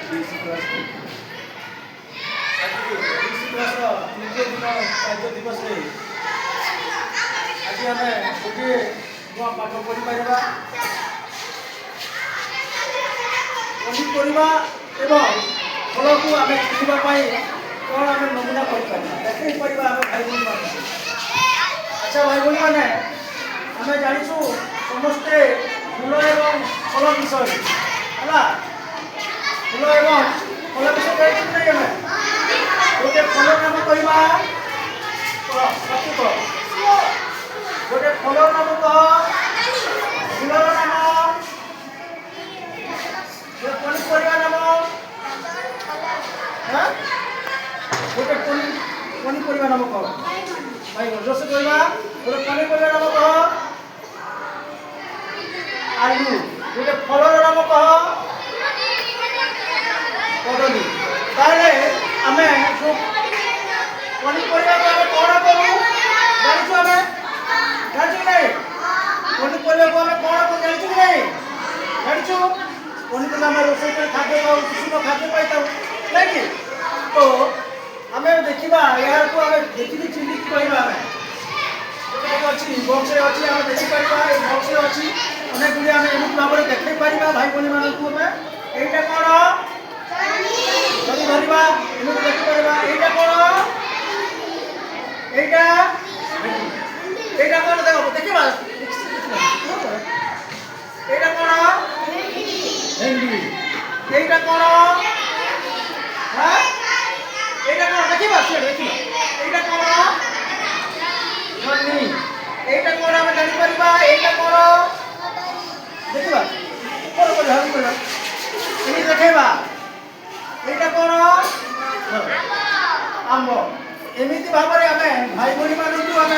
DC class तृतीय दिन कार्य दिवस आज आम गोटे नुआ पाठ पढ़ी पारा पनीपरिया एवं फल को आम चिन्हवाई कौन आम नमूना कर देखी पार आम भाई भाई मैंने अच्छा भाई भाई मैंने आम जाचु समस्ते फूल एवं फल विषय है फूल एवं फल विषय जानी नहीं आम गोटे फल नाम कहवा गोटे फल नाम कह फूलर नाम पनीपरिया नाम गोटे पनीपरिया नाम कह भाई रोष कहवा गोटे पनीपरिया नाम कह आलू गोटे फलर नाम कह कदली ताले आम जो पनीपरिया को आम कौन करूँ जानू आम जानू नहीं पनीपरिया को आम कौन को जानू नहीं जानू पनीपरिया आम रोषे खाद्य पाऊ सुषम खाद्य पाई नहीं तो आम देखा यार को आम देखी चिन्ह कहवा आम अच्छी बक्स अच्छी आम देखिपर बक्स अच्छी अनेक गुड़ी आम एमती भाव में देख पार भाई भाई मानक यहीटा कौन जब धरवा एमती देखिपर यहीटा कौन यहीटा कौन देख देखा यहीटा कौन भेंडी यहीटा कौन हाँ यहीटा कौन देखा देखा यहीटा कौन जन्नी एटा कौन आम जापर एटा कौन देखा कौन कर देखा एटा कौन आंब एमती भाव में आम भाई भाई मानक आम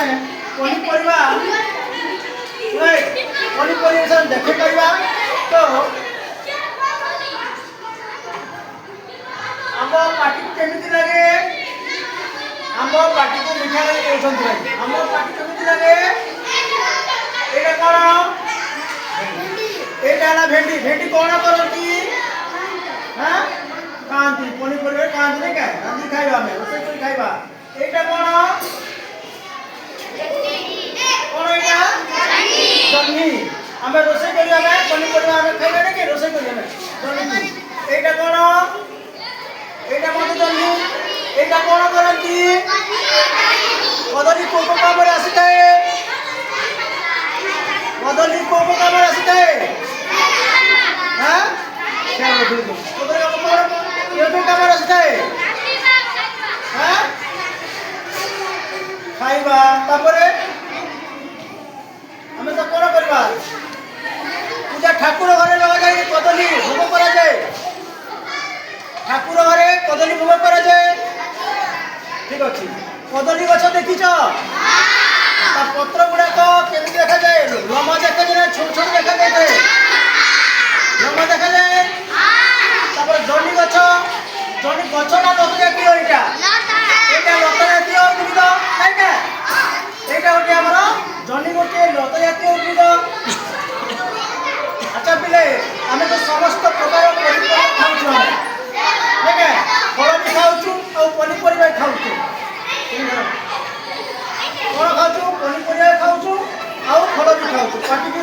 पनीपरिया पनीपरिया देखे पार तो आम पाटी केमी लगे आम पाटी को मीठा लगे कहते आम पाटी केमी लगे ये कौन यहाँ भेंडी भेंडी कौन करती हाँ खाती पनीपरिया खाती नहीं क्या रांधि खाइबा आम रोषे कर खाइबा एटा कौन कौन एटा जन्नी आम रोषे कर पनीपरिया आम खाइबा नहीं रोषे कर जन्नी एटा कौन एटा मत जन्नी एटा कौन करती कदली को काम आसी था कदली को काम आसी था हाँ काम आसी था हाँ खाइबा तापरे आम तो कौन करवा पूजा ठाकुर घरे लगा जाए कदली भोग करा जाए ठाकुर घरे कदली भोग करा जाए ठीक अच्छे कदली गछ देखीच पत्र गुड़ाक केमी देखा जाए लम्बा देखा जाए छोट छोट देखा जाए लम्बा देखा जाए जनी गछ जनी गछ ना लता जातीय यहाँ यहाँ लता जातीय उद्भिद नहीं क्या यहाँ गोटे आम जनी गोटे लता जातीय उद्भिद अच्छा पिले आम तो समस्त प्रकार पनीपरिया खाऊँ नहीं फल भी खाऊँ और पनीपरिया खाऊँ कौन खाऊ पनीपरिया खाऊँ आउ फल भी खाऊँ पाटी